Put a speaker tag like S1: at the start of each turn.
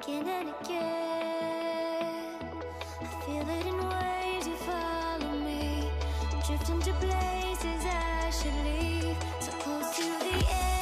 S1: again and again. I feel it in waves, you follow me, drifting to places I should leave, so close to the end.